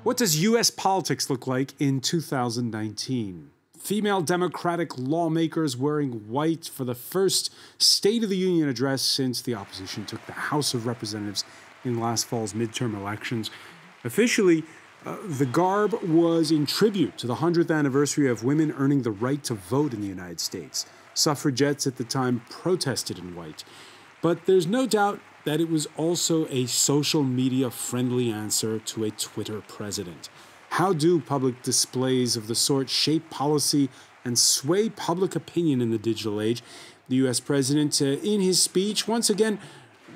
What does U.S. politics look like in 2019? Female Democratic lawmakers wearing white for the first State of the Union address since the opposition took the House of Representatives in last fall's midterm elections. Officially, the garb was in tribute to the 100th anniversary of women earning the right to vote in the United States. Suffragettes at the time protested in white. But there's no doubt that it was also a social media-friendly answer to a Twitter president. How do public displays of the sort shape policy and sway public opinion in the digital age? The U.S. president, in his speech, once again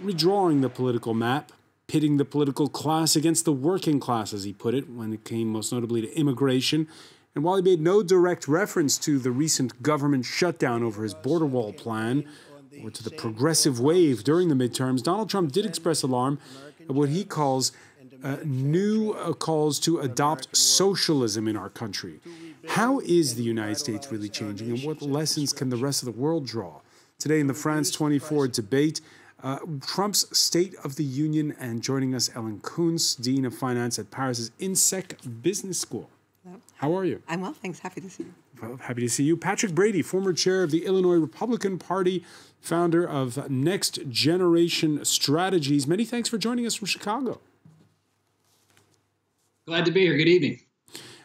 redrawing the political map, pitting the political class against the working class, as he put it, when it came most notably to immigration. And while he made no direct reference to the recent government shutdown over his border wall plan, or to the progressive wave during the midterms, Donald Trump did express alarm at what he calls new calls to adopt socialism in our country. How is the United States really changing, and what lessons can the rest of the world draw? Today in the France 24 debate, Trump's State of the Union, and joining us, Ellen Kuntz, Dean of Finance at Paris's INSEC Business School. Hello. How are you? I'm well, thanks. Happy to see you. Well, happy to see you. Patrick Brady, former chair of the Illinois Republican Party, founder of Next Generation Strategies. Many thanks for joining us from Chicago. Glad to be here. Good evening.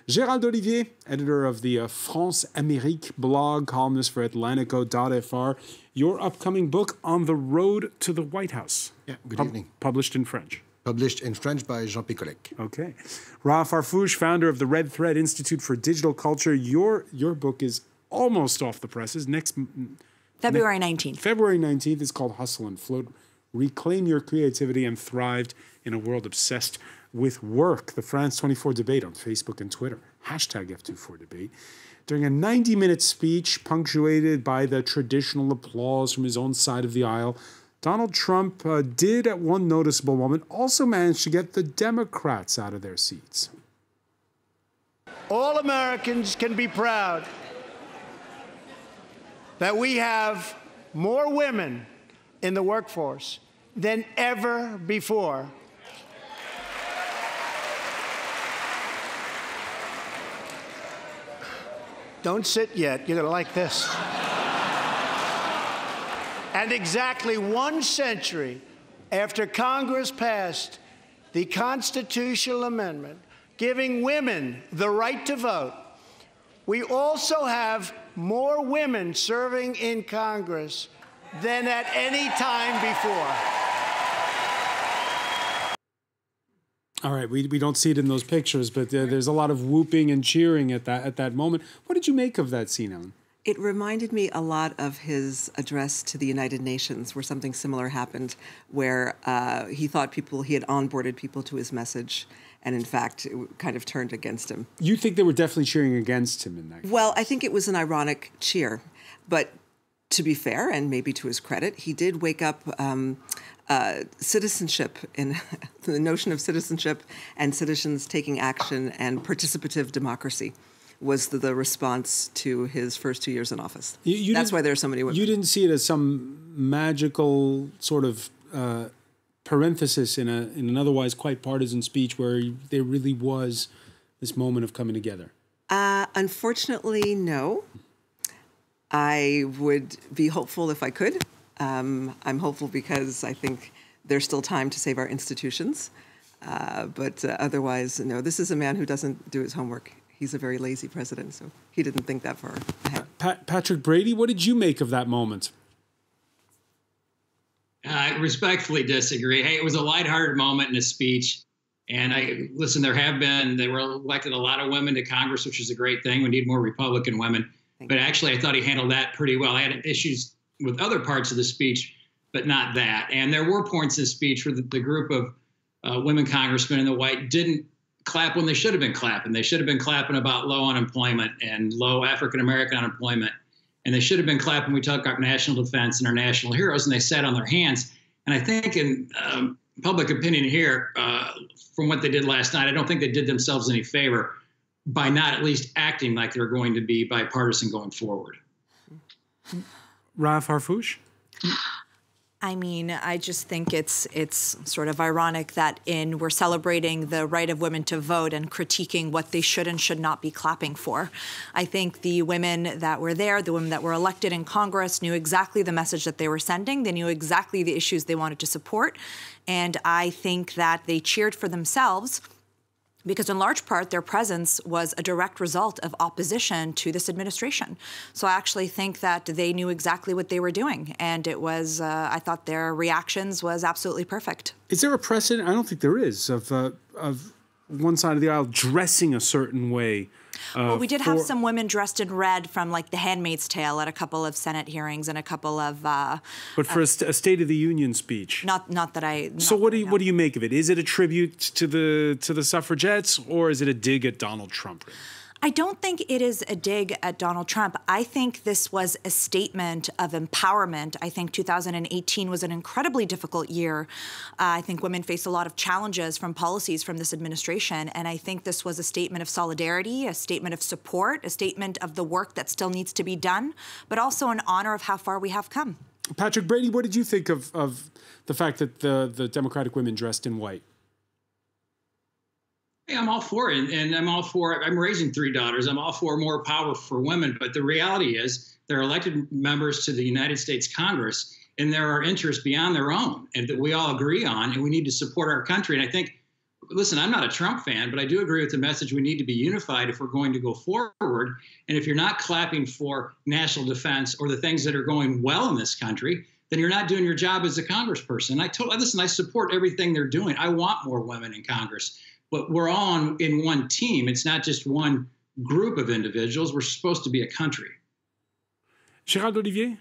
Gérald Olivier, editor of the France Amérique blog, columnist for Atlantico.fr. Your upcoming book, On the Road to the White House. Yeah, good evening. Published in French. Published in French by Jean Picolec. Okay. Ra Farfouche, founder of the Red Thread Institute for Digital Culture. Your book is almost off the presses. February 19th. February 19th is called Hustle and Float. Reclaim your creativity and thrived in a world obsessed with work. The France 24 debate on Facebook and Twitter. Hashtag F24debate. During a 90-minute speech punctuated by the traditional applause from his own side of the aisle, Donald Trump did, at one noticeable moment, also manage to get the Democrats out of their seats. All Americans can be proud that we have more women in the workforce than ever before. Don't sit yet. You're going to like this. And exactly 1 century after Congress passed the constitutional amendment giving women the right to vote, we also have more women serving in Congress than at any time before. All right, we don't see it in those pictures, but there's a lot of whooping and cheering at that moment. What did you make of that scene, Ellen? It reminded me a lot of his address to the United Nations, where something similar happened, where he thought he had onboarded people to his message, and in fact, it kind of turned against him. You think they were definitely cheering against him in that case? Well, I think it was an ironic cheer, but to be fair, and maybe to his credit, he did wake up citizenship, in the notion of citizenship and citizens taking action and participative democracy was the response to his first 2 years in office. That's why there are so many women. You didn't see it as some magical sort of parenthesis in an otherwise quite partisan speech where there really was this moment of coming together? Unfortunately, no. I would be hopeful if I could. I'm hopeful because I think there's still time to save our institutions. But otherwise, no. This is a man who doesn't do his homework. He's a very lazy president, so he didn't think that far ahead. Patrick Brady, what did you make of that moment? I respectfully disagree. Hey, it was a lighthearted moment in his speech. And they were elected a lot of women to Congress, which is a great thing. We need more Republican women. But actually, I thought he handled that pretty well. I had issues with other parts of the speech, but not that. And there were points in the speech where the group of women congressmen in the white didn't clap when they should have been clapping. They should have been clapping about low unemployment and low African-American unemployment. And they should have been clapping when we talk about national defense and our national heroes, and they sat on their hands. And I think in public opinion here, from what they did last night, I don't think they did themselves any favor by not at least acting like they're going to be bipartisan going forward. Ra Farfouche? I mean, I just think it's sort of ironic that we're celebrating the right of women to vote and critiquing what they should and should not be clapping for. I think the women that were there, the women that were elected in Congress, knew exactly the message that they were sending. They knew exactly the issues they wanted to support. And I think that they cheered for themselves because in large part, their presence was a direct result of opposition to this administration. So I actually think that they knew exactly what they were doing. And it was, I thought their reactions was absolutely perfect. Is there a precedent? I don't think there is, of one side of the aisle dressing a certain way. Well, we did have some women dressed in red from, like, The Handmaid's Tale at a couple of Senate hearings and a couple of. But for a State of the Union speech. Not that I. So what do you make of it? Is it a tribute to the suffragettes, or is it a dig at Donald Trump? I don't think it is a dig at Donald Trump. I think this was a statement of empowerment. I think 2018 was an incredibly difficult year. I think women faced a lot of challenges from policies from this administration. And I think this was a statement of solidarity, a statement of support, a statement of the work that still needs to be done, but also an honor of how far we have come. Patrick Brady, what did you think of the fact that the Democratic women dressed in white? I'm all for it, and I'm raising 3 daughters. I'm all for more power for women, but the reality is they're elected members to the United States Congress, and there are interests beyond their own, and that we all agree on, and we need to support our country. And I think, listen, I'm not a Trump fan, but I do agree with the message. We need to be unified if we're going to go forward. And if you're not clapping for national defense or the things that are going well in this country, then you're not doing your job as a congressperson. I support everything they're doing. I want more women in Congress. But we're all in one team. It's not just one group of individuals. We're supposed to be a country. Gérald Olivier,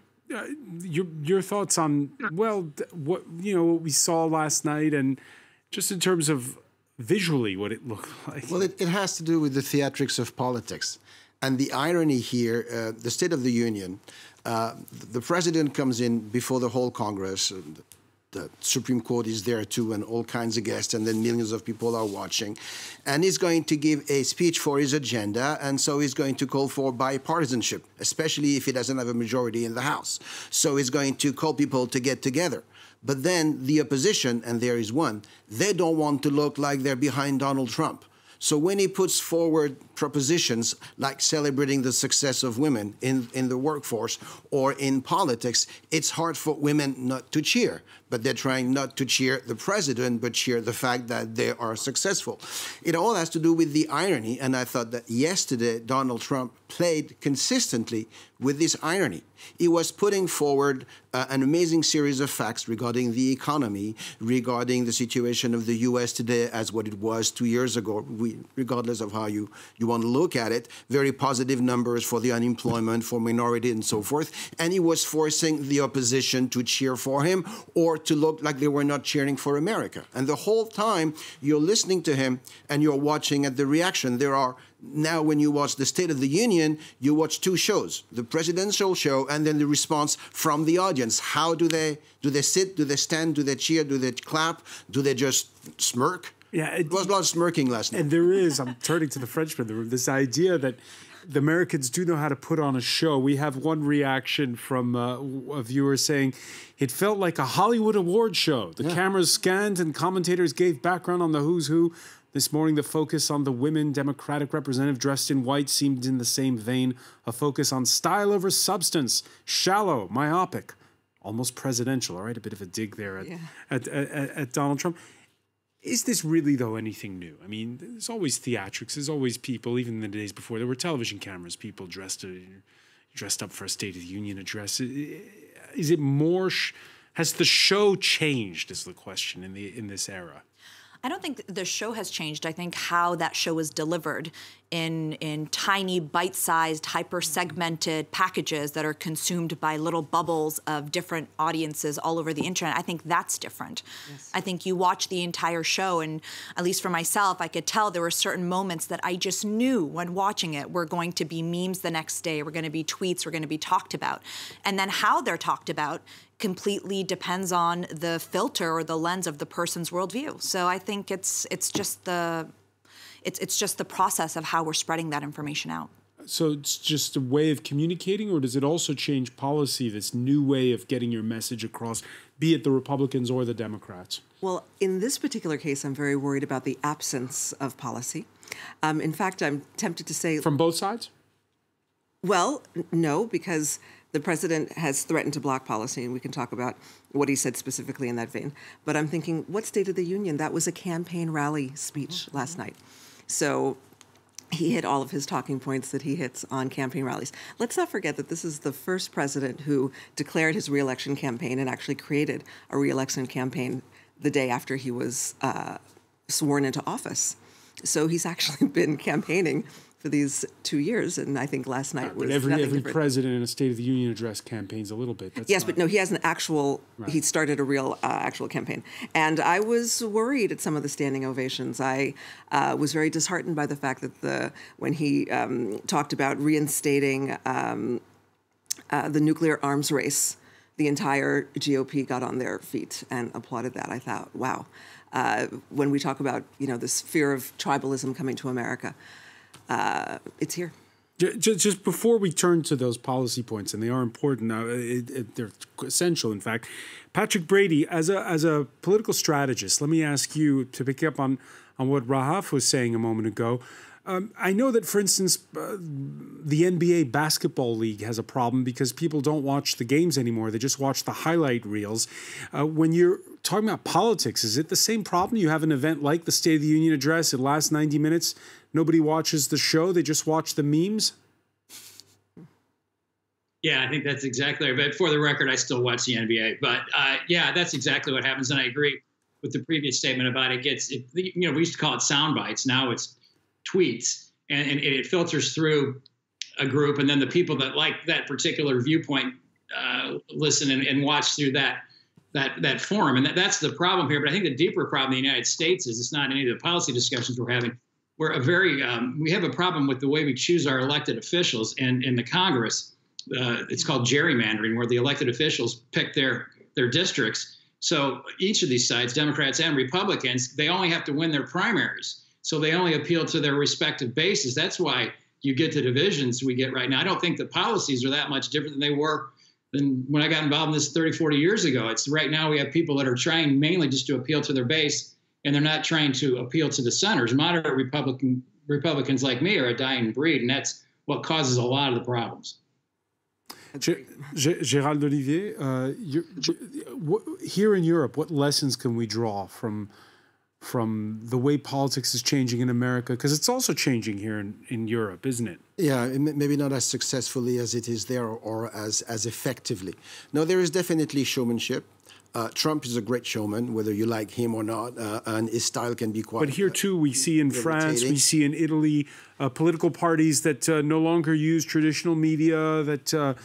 your thoughts on, well, what we saw last night, and just in terms of visually what it looked like. Well, it has to do with the theatrics of politics. And the irony here, the State of the Union, the president comes in before the whole Congress. The Supreme Court is there too, and all kinds of guests, and then millions of people are watching. And he's going to give a speech for his agenda, and so he's going to call for bipartisanship, especially if he doesn't have a majority in the House. So he's going to call people to get together. But then the opposition, and there is one, they don't want to look like they're behind Donald Trump. So when he puts forward propositions like celebrating the success of women in the workforce or in politics, it's hard for women not to cheer. But they're trying not to cheer the president, but cheer the fact that they are successful. It all has to do with the irony, and I thought that yesterday Donald Trump played consistently with this irony. He was putting forward an amazing series of facts regarding the economy, regarding the situation of the U.S. today as what it was 2 years ago, regardless of how you want to look at it. Very positive numbers for the unemployment, for minority, and so forth. And he was forcing the opposition to cheer for him or to look like they were not cheering for America. And the whole time you're listening to him and you're watching at the reaction. There are now, when you watch the State of the Union, you watch 2 shows, the presidential show and then the response from the audience. How do they sit? Do they stand? Do they cheer? Do they clap? Do they just smirk? Yeah, there was a lot of smirking last night. And there is, I'm turning to the Frenchman, this idea that the Americans do know how to put on a show. We have one reaction from a viewer saying, it felt like a Hollywood award show. The cameras scanned and commentators gave background on the who's who. This morning, the focus on the women Democratic representative dressed in white seemed in the same vein, a focus on style over substance, shallow, myopic, almost presidential. All right, a bit of a dig there at Donald Trump. Is this really, though, anything new? I mean, there's always theatrics. There's always people, even in the days before there were television cameras, people dressed up for a State of the Union address. Is it more? Has the show changed? Is the question in this era? I don't think the show has changed. I think how that show is delivered in tiny, bite-sized, hyper-segmented packages that are consumed by little bubbles of different audiences all over the internet, I think that's different. Yes. I think you watch the entire show, and at least for myself, I could tell there were certain moments that I just knew when watching it were going to be memes the next day, were going to be tweets, were going to be talked about. And then how they're talked about completely depends on the filter or the lens of the person's worldview. So I think it's just the process of how we're spreading that information out. So it's just a way of communicating, or does it also change policy, this new way of getting your message across, be it the Republicans or the Democrats? Well, in this particular case, I'm very worried about the absence of policy. In fact, I'm tempted to say... From both sides? Well, no, because the president has threatened to block policy, and we can talk about what he said specifically in that vein. But I'm thinking, what State of the Union? That was a campaign rally speech last night. So he hit all of his talking points that he hits on campaign rallies. Let's not forget that this is the first president who declared his reelection campaign and actually created a reelection campaign the day after he was sworn into office. So he's actually been campaigning for these 2 years, and I think last night was every different. president in a State of the Union address campaigns a little bit. Yes, but no, he has an actual. Right. He started a real actual campaign, and I was worried at some of the standing ovations. I was very disheartened by the fact that when he talked about reinstating the nuclear arms race, the entire GOP got on their feet and applauded that. I thought, wow. When we talk about this fear of tribalism coming to America. It's here. Just before we turn to those policy points, and they are important now, they're essential, in fact. Patrick Brady, as a political strategist, let me ask you to pick up on what Rahaf was saying a moment ago. I know that, for instance, the NBA Basketball League has a problem because people don't watch the games anymore. They just watch the highlight reels. When you're talking about politics, is it the same problem? You have an event like the State of the Union address. It lasts 90 minutes. Nobody watches the show. They just watch the memes. Yeah, I think that's exactly right. But for the record, I still watch the NBA. But yeah, that's exactly what happens. And I agree with the previous statement about we used to call it sound bites. Now it's tweets, and it filters through a group, and then the people that like that particular viewpoint listen and watch through that forum, and that's the problem here. But I think the deeper problem in the United States is it's not any of the policy discussions we're having. We have a problem with the way we choose our elected officials, and in the Congress, it's called gerrymandering, where the elected officials pick their districts. So each of these sides, Democrats and Republicans, they only have to win their primaries. So they only appeal to their respective bases. That's why you get the divisions we get right now. I don't think the policies are that much different than they were than when I got involved in this 30, 40 years ago. It's right now we have people that are trying mainly just to appeal to their base, and they're not trying to appeal to the centers. Moderate Republicans like me are a dying breed, and that's what causes a lot of the problems. Gérald Olivier, here in Europe, what lessons can we draw from the way politics is changing in America? Because it's also changing here in Europe, isn't it? Yeah, maybe not as successfully as it is there or as effectively. No, there is definitely showmanship. Trump is a great showman, whether you like him or not, and his style can be quite... But here, too, we see in France, we see in Italy, political parties that no longer use traditional media, that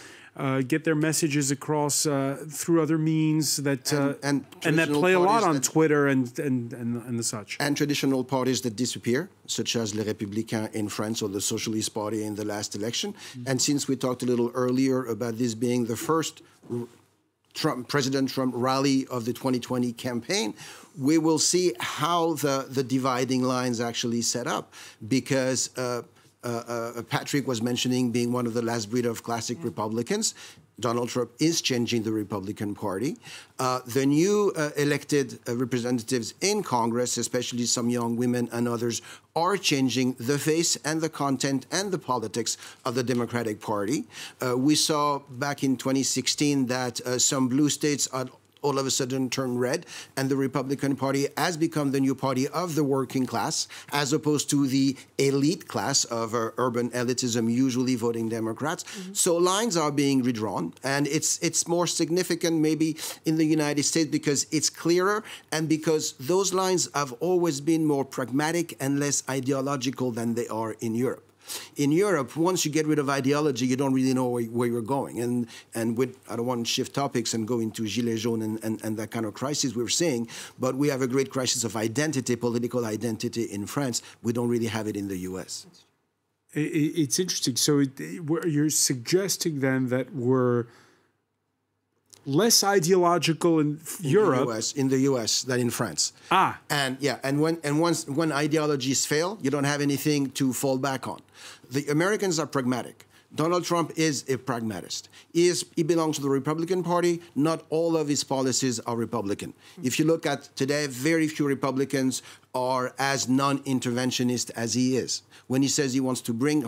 get their messages across through other means, that and that play a lot on Twitter and the such. And traditional parties that disappear, such as Les Républicains in France or the Socialist Party in the last election. Mm-hmm. And since we talked a little earlier about this being the first President Trump rally of the 2020 campaign, we will see how the dividing lines actually set up, because Patrick was mentioning being one of the last breed of classic Republicans. Donald Trump is changing the Republican Party. The new elected representatives in Congress, especially some young women and others, are changing the face and the content and the politics of the Democratic Party. We saw back in 2016 that some blue states are all of a sudden turn red, and the Republican Party has become the new party of the working class, as opposed to the elite class of urban elitism, usually voting Democrats. Mm-hmm. So lines are being redrawn, and it's more significant maybe in the United States because it's clearer, and because those lines have always been more pragmatic and less ideological than they are in Europe. In Europe, once you get rid of ideology, you don't really know where you're going. And with, I don't want to shift topics and go into Gilets jaunes and that kind of crisis we're seeing, but we have a great crisis of identity, political identity in France. We don't really have it in the U.S. It's interesting. So you're suggesting then that we're less ideological in Europe. In the U.S. than in France. And when ideologies fail, you don't have anything to fall back on. The Americans are pragmatic. Donald Trump is a pragmatist. He belongs to the Republican Party. Not all of his policies are Republican. If you look at today, very few Republicans are as non-interventionist as he is. When he says he wants to bring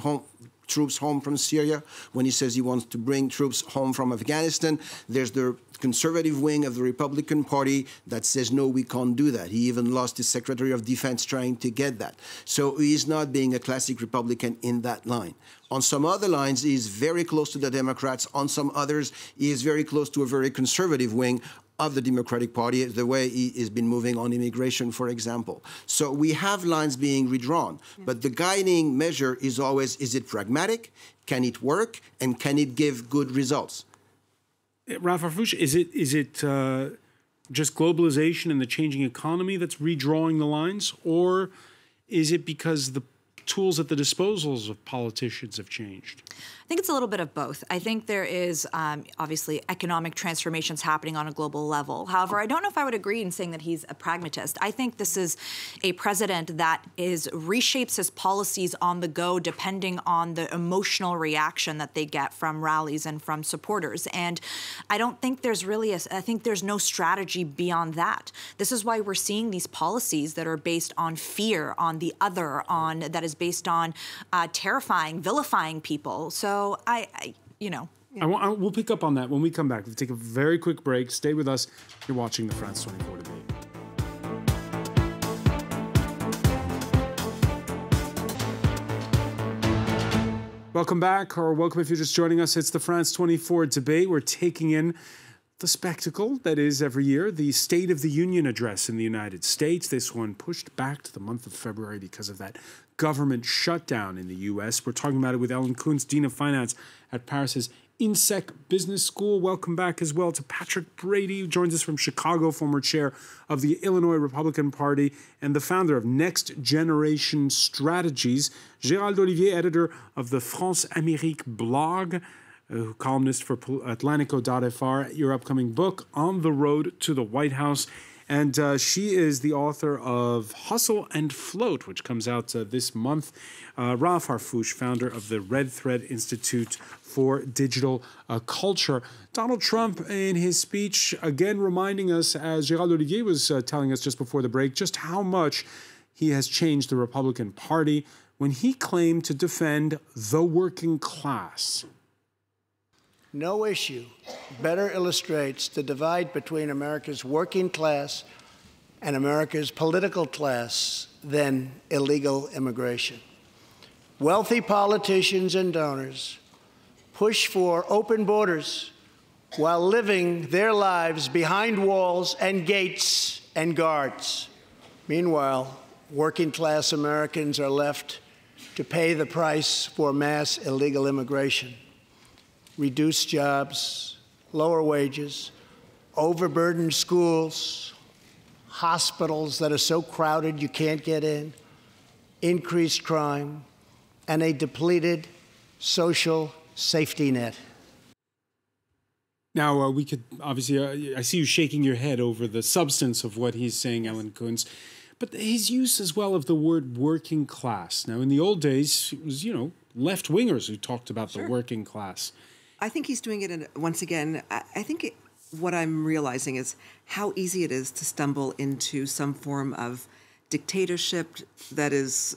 troops home from Syria, when he says he wants to bring troops home from Afghanistan, there's the conservative wing of the Republican Party that says, no, we can't do that. He even lost his Secretary of Defense trying to get that. So he's not being a classic Republican in that line. On some other lines, he's very close to the Democrats. On some others, he is very close to a very conservative wing of the Democratic Party, the way he has been moving on immigration, for example. So we have lines being redrawn, but the guiding measure is always, is it pragmatic? Can it work? And can it give good results? Ralph Harfouche, is it just globalization and the changing economy that's redrawing the lines? Or is it because the tools at the disposals of politicians have changed? I think it's a little bit of both. I think there is obviously economic transformations happening on a global level. However, I don't know if I would agree in saying that he's a pragmatist. I think this is a president that reshapes his policies on the go depending on the emotional reaction that they get from rallies and from supporters. And I don't think there's really I think there's no strategy beyond that. This is why we're seeing these policies that are based on fear, on the other, that is based on terrifying, vilifying people. So we'll pick up on that when we come back. We'll take a very quick break. Stay with us. You're watching the France 24 debate. Welcome back, or welcome if you're just joining us. It's the France 24 debate. We're taking in the spectacle that is every year, the State of the Union address in the United States. This one pushed back to the month of February because of that government shutdown in the U.S. We're talking about it with Ellen Kuntz, Dean of Finance at Paris's INSEC Business School. Welcome back as well to Patrick Brady, who joins us from Chicago, former chair of the Illinois Republican Party and the founder of Next Generation Strategies. Gérald Olivier, editor of the France Amérique blog, columnist for Atlantico.fr, your upcoming book, On the Road to the White House. And she is the author of Hustle and Float, which comes out this month. Ralph Harfouche, founder of the Red Thread Institute for Digital Culture. Donald Trump, in his speech, again reminding us, as Gérald Olivier was telling us just before the break, just how much he has changed the Republican Party when he claimed to defend the working class. No issue better illustrates the divide between America's working class and America's political class than illegal immigration. Wealthy politicians and donors push for open borders while living their lives behind walls and gates and guards. Meanwhile, working class Americans are left to pay the price for mass illegal immigration. Reduced jobs, lower wages, overburdened schools, hospitals that are so crowded you can't get in, increased crime, and a depleted social safety net. Now, we could obviously, I see you shaking your head over the substance of what he's saying, Ellen Kuntz, but his use as well of the word working class. Now, in the old days, it was, left-wingers who talked about the working class. I think he's doing it once again. I think what I'm realizing is how easy it is to stumble into some form of dictatorship that is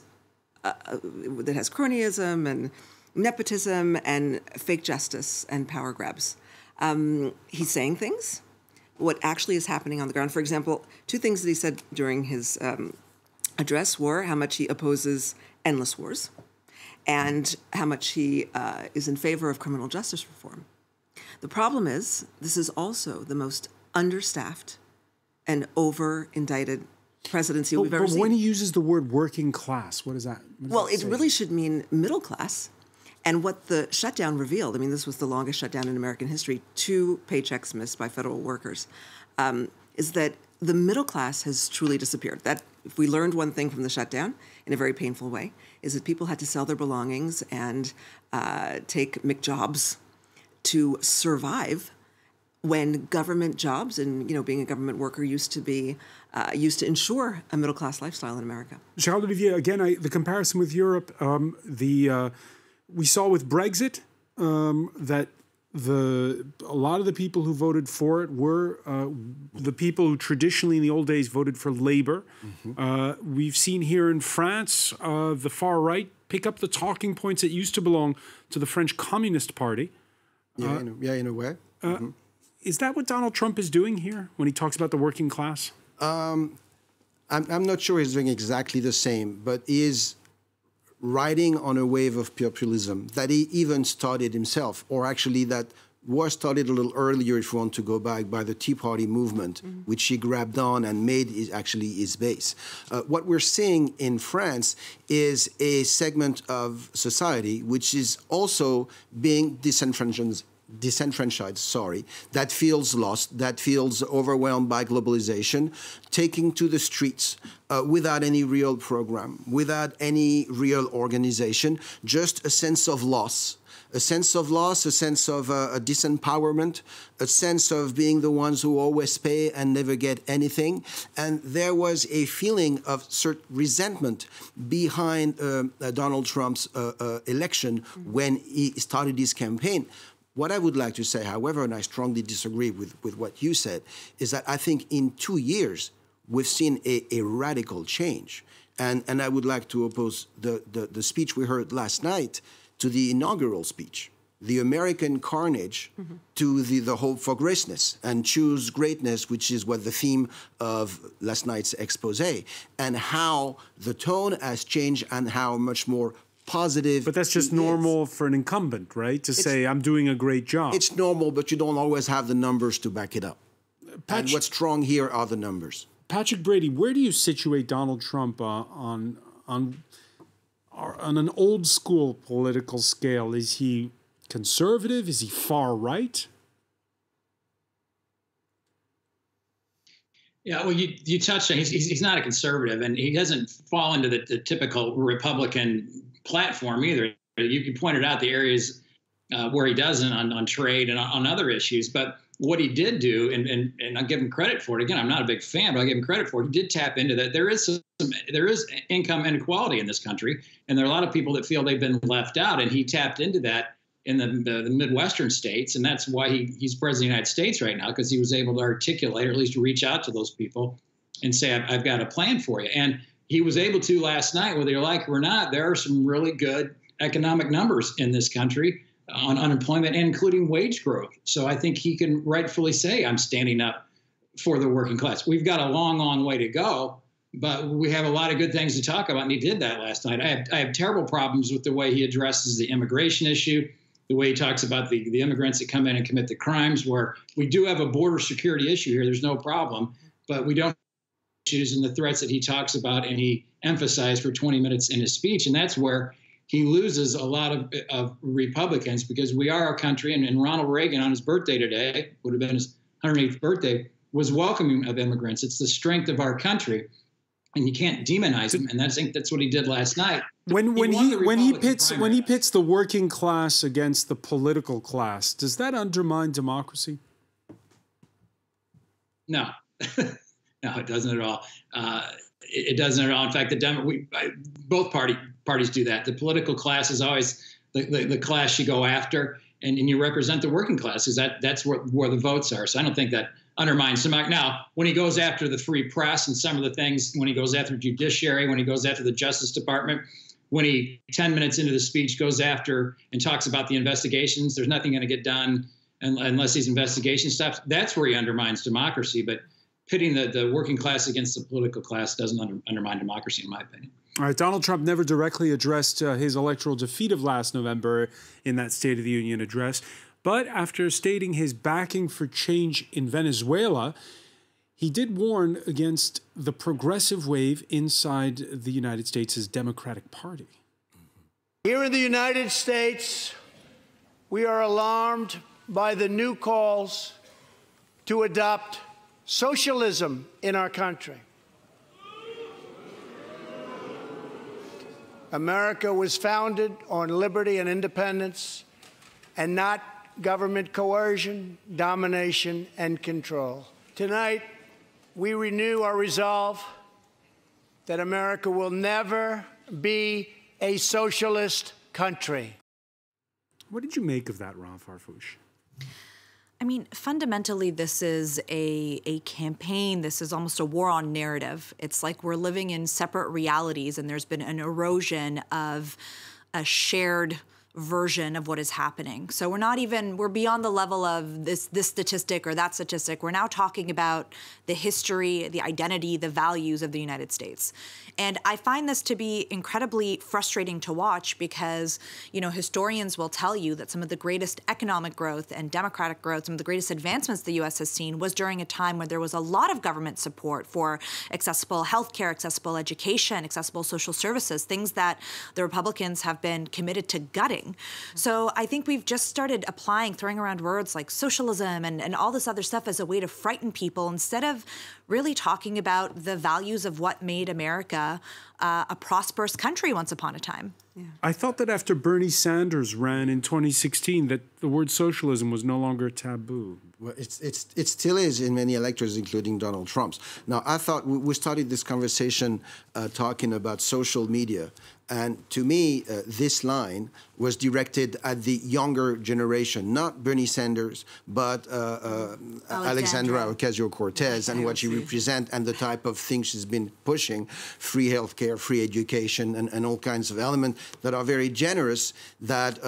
that has cronyism and nepotism and fake justice and power grabs. He's saying things. What actually is happening on the ground, for example, two things that he said during his address were how much he opposes endless wars and how much he is in favor of criminal justice reform. The problem is this is also the most understaffed and over-indicted presidency we've ever seen. But when he uses the word working class, what does that mean? Well, it really should mean middle class. And what the shutdown revealed, this was the longest shutdown in American history, 2 paychecks missed by federal workers, is that the middle class has truly disappeared. That, if we learned one thing from the shutdown in a very painful way, is that people had to sell their belongings and take McJobs to survive when government jobs and being a government worker used to ensure a middle class lifestyle in America. Charles Olivier, again, the comparison with Europe, we saw with Brexit that a lot of the people who voted for it were the people who traditionally in the old days voted for Labour. Mm-hmm. We've seen here in France the far right pick up the talking points that used to belong to the French Communist Party. In a way. Mm-hmm. Is that what Donald Trump is doing here when he talks about the working class? I'm not sure he's doing exactly the same, but he is riding on a wave of populism that he even started himself, or actually that was started a little earlier, if you want to go back, by the Tea Party movement, mm-hmm. which he grabbed on and made actually his base. What we're seeing in France is a segment of society which is also being disenfranchised, that feels lost, that feels overwhelmed by globalization, taking to the streets without any real program, without any real organization, just a sense of loss. A sense of loss, a sense of a disempowerment, a sense of being the ones who always pay and never get anything. And there was a feeling of certain resentment behind Donald Trump's election when he started his campaign. What I would like to say, however, and I strongly disagree with what you said, is that I think in 2 years, we've seen a radical change. And I would like to oppose the speech we heard last night to the inaugural speech, the American carnage mm-hmm. to the hope for greatness, and choose greatness, which is what the theme of last night's expose, and how the tone has changed and how much more positive. But that's just normal for an incumbent, right? To say, I'm doing a great job. It's normal, but you don't always have the numbers to back it up. And what's strong here are the numbers. Patrick Brady, where do you situate Donald Trump on an old school political scale? Is he conservative? Is he far right? Yeah, well, you touched on he's not a conservative, and he doesn't fall into the typical Republican platform either. You pointed out the areas where he doesn't on trade and on other issues, but what he did do, and I'll give him credit for it. Again, I'm not a big fan, but I'll give him credit for it. He did tap into that. There is income inequality in this country, and there are a lot of people that feel they've been left out, and he tapped into that in the Midwestern states, and that's why he's president of the United States right now, because he was able to articulate, or at least reach out to those people and say, I've got a plan for you. And he was able to last night, whether you like it or not. There are some really good economic numbers in this country on unemployment, including wage growth. So I think he can rightfully say, I'm standing up for the working class. We've got a long, long way to go, but we have a lot of good things to talk about, and he did that last night. I have terrible problems with the way he addresses the immigration issue, the way he talks about the immigrants that come in and commit the crimes, where we do have a border security issue here. There's no problem, but we don't issues and the threats that he talks about and he emphasized for 20 minutes in his speech. And that's where he loses a lot of Republicans, because we are a country, and Ronald Reagan on his birthday today, would have been his 108th birthday, was welcoming of immigrants. It's the strength of our country, and you can't demonize them. And I think that's what he did last night. When he pits the working class against the political class, does that undermine democracy? No, no, it doesn't at all. It doesn't at all. In fact, both parties do that. The political class is always the class you go after, and you represent the working class, because that's where the votes are. So I don't think that undermines him. Now, when he goes after the free press and some of the things, when he goes after judiciary, when he goes after the Justice Department, when he 10 minutes into the speech goes after and talks about the investigations, there's nothing going to get done unless these investigations stops. That's where he undermines democracy. But pitting the working class against the political class doesn't undermine democracy, in my opinion. All right, Donald Trump never directly addressed his electoral defeat of last November in that State of the Union address. But after stating his backing for change in Venezuela, he did warn against the progressive wave inside the United States' Democratic Party. Here in the United States, we are alarmed by the new calls to adopt socialism in our country. America was founded on liberty and independence, and not government coercion, domination, and control. Tonight, we renew our resolve that America will never be a socialist country. What did you make of that, Ron Farfouche? I mean, fundamentally, this is a campaign. This is almost a war on narrative. It's like we're living in separate realities, and there's been an erosion of a shared version of what is happening. So we're beyond the level of this statistic or that statistic. We're now talking about the history, the identity, the values of the United States. And I find this to be incredibly frustrating to watch because, you know, historians will tell you that some of the greatest economic growth and democratic growth, some of the greatest advancements the U.S. has seen was during a time when there was a lot of government support for accessible healthcare, accessible education, accessible social services, things that the Republicans have been committed to gutting. So I think we've just started throwing around words like socialism and all this other stuff as a way to frighten people instead of really talking about the values of what made America a prosperous country once upon a time. Yeah. I thought that after Bernie Sanders ran in 2016 that the word socialism was no longer taboo. Well, it still is in many electors, including Donald Trump's. Now, I thought we started this conversation talking about social media. And to me, this line was directed at the younger generation, not Bernie Sanders, but Alexandra Ocasio-Cortez and what she represents and the type of things she's been pushing, free healthcare, free education, and all kinds of elements that are very generous that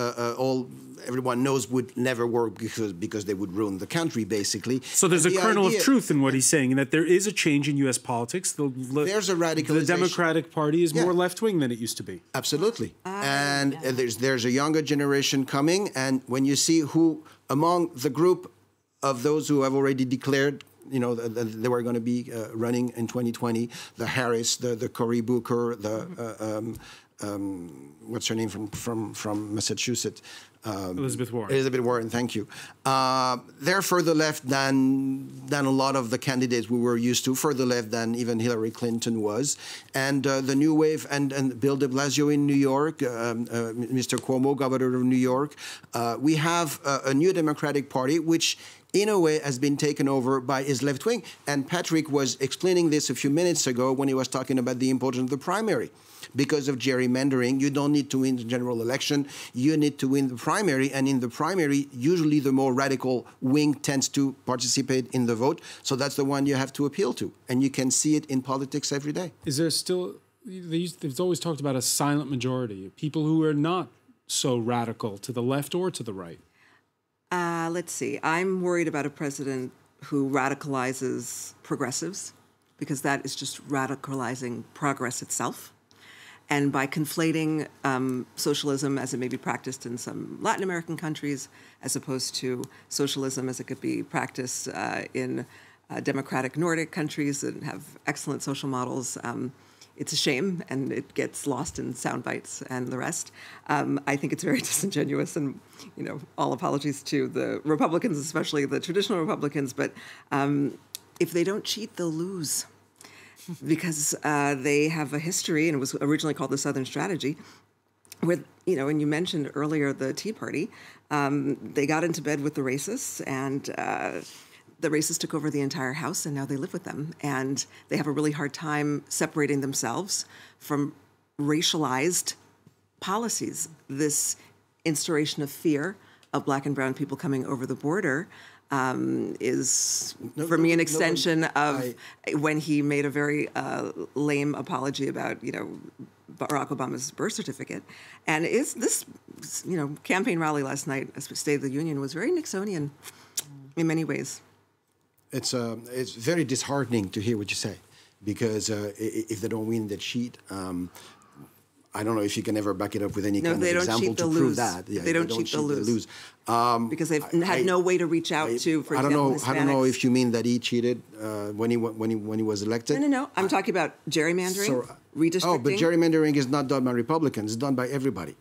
everyone knows would never work because they would ruin the country, basically. So there's a kernel of truth in what he's saying, and that there is a change in U.S. politics. There's a radicalization. The Democratic Party is more left-wing than it used to be. Absolutely. And there's a younger generation coming, and when you see who among the group of those who have already declared, you know, they were going to be running in 2020, the Harris, the Cory Booker, the what's her name from Massachusetts? Elizabeth Warren. Elizabeth Warren, thank you. They're further left than a lot of the candidates we were used to, further left than even Hillary Clinton was. And the new wave, and Bill de Blasio in New York, Mr. Cuomo, governor of New York. We have a new Democratic Party, which in a way has been taken over by his left wing. And Patrick was explaining this a few minutes ago when he was talking about the importance of the primary. Because of gerrymandering, you don't need to win the general election. You need to win the primary. And in the primary, usually the more radical wing tends to participate in the vote. So that's the one you have to appeal to. And you can see it in politics every day. Is there still, they've always talked about a silent majority, people who are not so radical to the left or to the right? Let's see. I'm worried about a president who radicalizes progressives, because that is just radicalizing progress itself. And by conflating socialism as it may be practiced in some Latin American countries, as opposed to socialism as it could be practiced in democratic Nordic countries that have excellent social models, it's a shame, and it gets lost in sound bites and the rest. I think it's very disingenuous, and all apologies to the Republicans, especially the traditional Republicans. But if they don't cheat, they'll lose, because they have a history, and it was originally called the Southern Strategy, where and you mentioned earlier the Tea Party. They got into bed with the racists, and the racists took over the entire House, and now they live with them. And they have a really hard time separating themselves from racialized policies. This instauration of fear of Black and brown people coming over the border is, for me, an extension of when he made a very lame apology about, Barack Obama's birth certificate. And this campaign rally last night, State of the Union, was very Nixonian in many ways. It's very disheartening to hear what you say, because if they don't win, they cheat. I don't know if you can ever back it up with any kind of example to prove that. Yeah, they don't cheat, they'll lose. Because they've had no way to reach out to, for example, Hispanics. I don't know if you mean that he cheated when he was elected. No. I'm talking about gerrymandering, redistricting. Oh, but gerrymandering is not done by Republicans. It's done by everybody.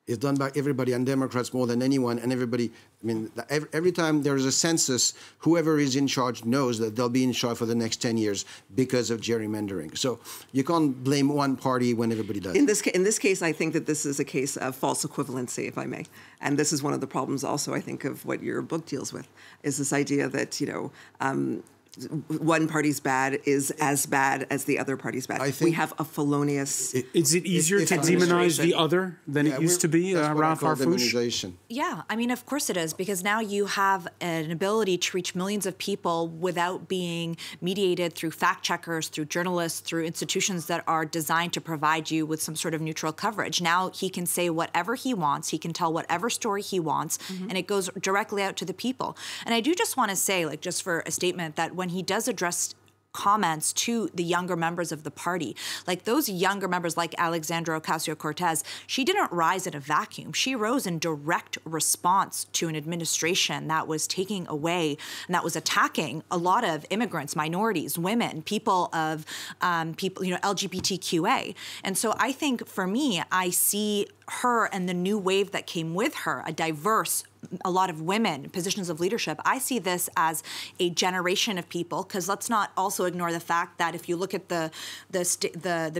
It's done by everybody, and Democrats more than anyone, and everybody. I mean, every time there's a census, whoever is in charge knows that they'll be in charge for the next 10 years because of gerrymandering. So you can't blame one party when everybody does. In this case, I think that this is a case of false equivalency, if I may. And this is one of the problems also, I think, of what your book deals with, is this idea that, one party's bad is as bad as the other party's bad. We have a felonious... Is it easier to demonize the other than it used to be, Ralph Harfouche? Yeah, I mean, of course it is, because now you have an ability to reach millions of people without being mediated through fact checkers, through journalists, through institutions that are designed to provide you with some sort of neutral coverage. Now he can say whatever he wants, he can tell whatever story he wants, and it goes directly out to the people. And I do just want to say, like, just for a statement, that when he does address comments to the younger members of the party, like those younger members like Alexandra Ocasio-Cortez, she didn't rise in a vacuum. She rose in direct response to an administration that was taking away and that was attacking a lot of immigrants, minorities, women, people, LGBTQA. And so I think for me, I see her and the new wave that came with her, a lot of women in positions of leadership. I see this as a generation of people, because let's not also ignore the fact that if you look at the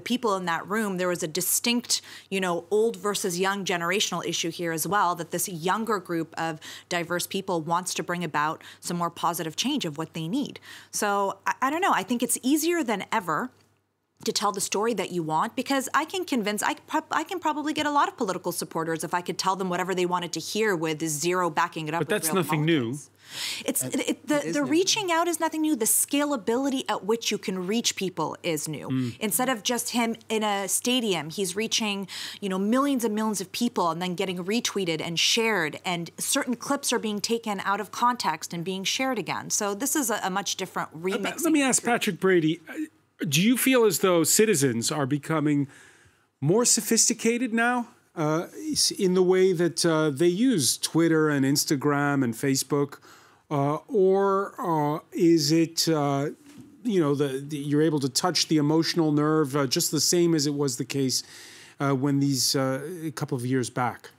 people in that room, there was a distinct, old versus young generational issue here as well, that this younger group of diverse people wants to bring about some more positive change of what they need. So I don't know. I think it's easier than ever to tell the story that you want, because I can probably get a lot of political supporters if I could tell them whatever they wanted to hear with zero backing it up. But that's nothing new. The reaching out is nothing new. The scalability at which you can reach people is new. Instead of just him in a stadium, he's reaching, millions and millions of people and then getting retweeted and shared, and certain clips are being taken out of context and being shared again. So this is a much different remix. Let me ask Patrick Brady, do you feel as though citizens are becoming more sophisticated now in the way that they use Twitter and Instagram and Facebook? Or is it, you're able to touch the emotional nerve just the same as it was the case when these a couple of years back?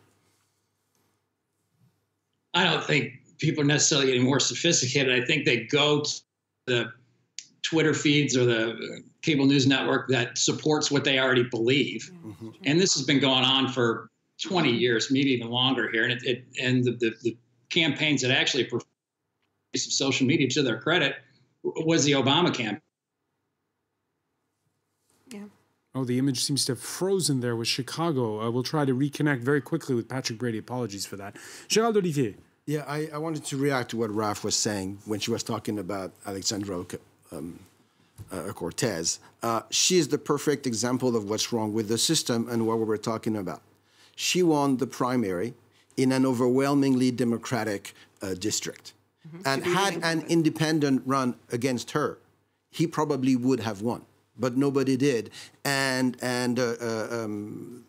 I don't think people are necessarily getting more sophisticated. I think they go to the Twitter feeds or the cable news network that supports what they already believe. And this has been going on for 20 years, maybe even longer here. And the campaigns that actually of social media, to their credit, was the Obama campaign. Yeah. Oh, the image seems to have frozen there with Chicago. We'll try to reconnect very quickly with Patrick Brady. Apologies for that. Gérald Olivier. Yeah, I wanted to react to what Raf was saying when she was talking about Alexandra Cortez. She is the perfect example of what's wrong with the system and what we were talking about. She won the primary in an overwhelmingly Democratic district. And had an independent run against her, he probably would have won. But nobody did. And the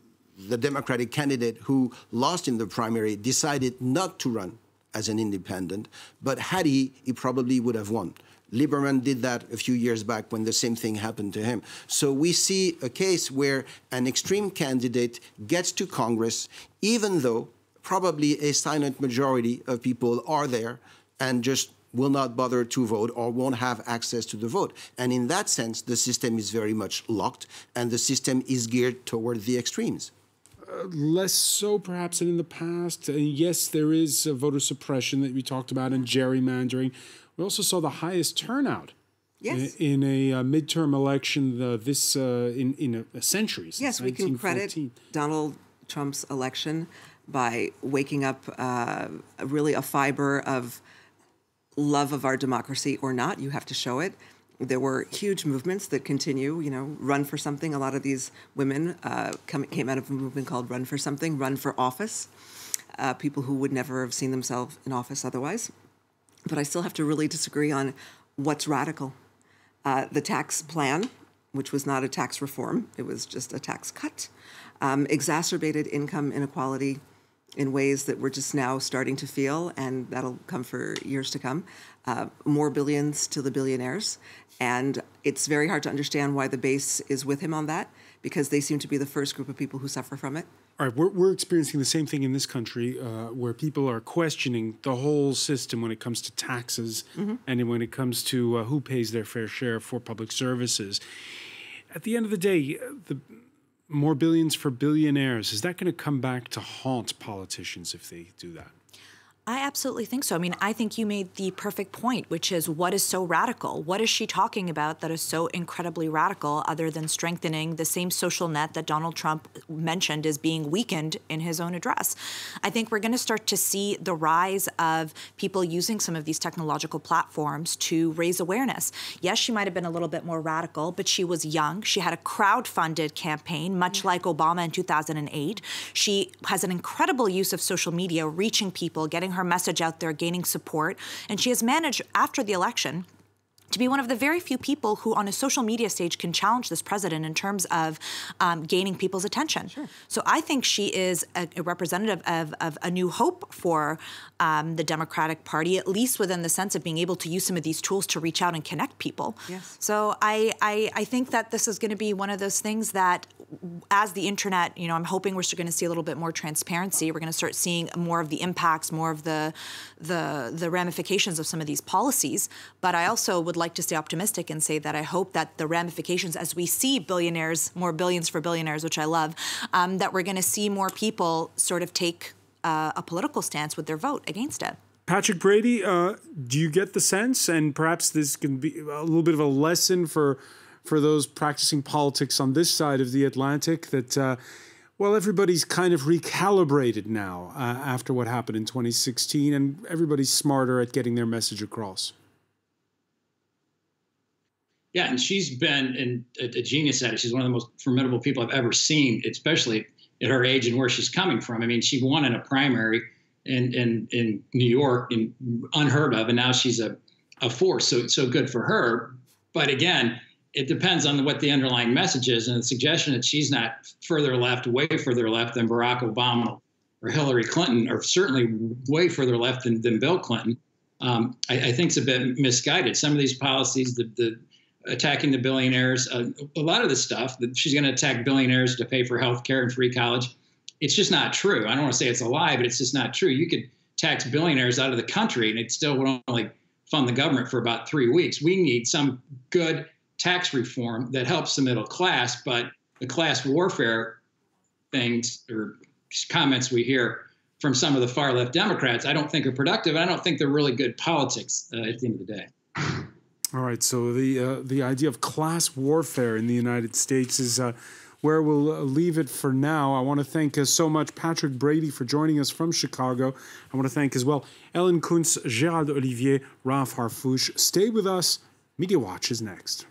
Democratic candidate who lost in the primary decided not to run as an independent. But had he probably would have won. Lieberman did that a few years back when the same thing happened to him. So we see a case where an extreme candidate gets to Congress, even though probably a silent majority of people are there and just will not bother to vote or won't have access to the vote. And in that sense, the system is very much locked, and the system is geared toward the extremes. Less so, perhaps, than in the past. Yes, there is voter suppression that we talked about and gerrymandering. We also saw the highest turnout in a midterm election in a century. Since we can credit Donald Trump's election by waking up really a fiber of love of our democracy or not. You have to show it. There were huge movements that continue, Run for Something. A lot of these women came out of a movement called Run for Something, Run for Office, people who would never have seen themselves in office otherwise. But I still have to really disagree on what's radical. The tax plan, which was not a tax reform, it was just a tax cut, exacerbated income inequality in ways that we're just now starting to feel, and that'll come for years to come. More billions to the billionaires. And It's very hard to understand why the base is with him on that, because they seem to be the first group of people who suffer from it. All right, we're experiencing the same thing in this country where people are questioning the whole system when it comes to taxes and when it comes to who pays their fair share for public services. At the end of the day, the more billions for billionaires, is that going to come back to haunt politicians if they do that? I absolutely think so. I mean, I think you made the perfect point, which is what is so radical? What is she talking about that is so incredibly radical other than strengthening the same social net that Donald Trump mentioned as being weakened in his own address? I think we're going to start to see the rise of people using some of these technological platforms to raise awareness. Yes, she might have been a little bit more radical, but she was young. She had a crowd-funded campaign, much like Obama in 2008. She has an incredible use of social media, reaching people, getting her message out there, gaining support. And she has managed, after the election, to be one of the very few people who on a social media stage can challenge this president in terms of gaining people's attention. Sure. So I think she is a representative of a new hope for the Democratic Party, at least within the sense of being able to use some of these tools to reach out and connect people. Yes. So I think that this is going to be one of those things that, as the internet, I'm hoping we're going to see a little bit more transparency. We're going to start seeing more of the impacts, more of the ramifications of some of these policies. But I also would like to stay optimistic and say that I hope that the ramifications, as we see billionaires, more billions for billionaires, which I love, that we're going to see more people sort of take a political stance with their vote against it. Patrick Brady, do you get the sense, and perhaps this can be a little bit of a lesson for those practicing politics on this side of the Atlantic, that, well, everybody's kind of recalibrated now after what happened in 2016, and everybody's smarter at getting their message across? Yeah, and she's been a genius at it. She's one of the most formidable people I've ever seen, especially at her age and where she's coming from. I mean, she won in a primary in New York, and unheard of, and now she's a force. So good for her. But again, it depends on what the underlying message is, and the suggestion that she's not further left, way further left than Barack Obama or Hillary Clinton, or certainly way further left than Bill Clinton, I think is a bit misguided. Some of these policies, the attacking the billionaires, a lot of the stuff that she's going to attack billionaires to pay for health care and free college, it's just not true. I don't want to say it's a lie, but it's just not true. You could tax billionaires out of the country and it still would only fund the government for about 3 weeks. We need some good tax reform that helps the middle class, but the class warfare things or comments we hear from some of the far left Democrats, I don't think are productive. And I don't think they're really good politics at the end of the day. All right, so the idea of class warfare in the United States is where we'll leave it for now. I want to thank so much Patrick Brady for joining us from Chicago. I want to thank as well Ellen Kuntz, Gérald Olivier, Ralph Harfouche. Stay with us. Media Watch is next.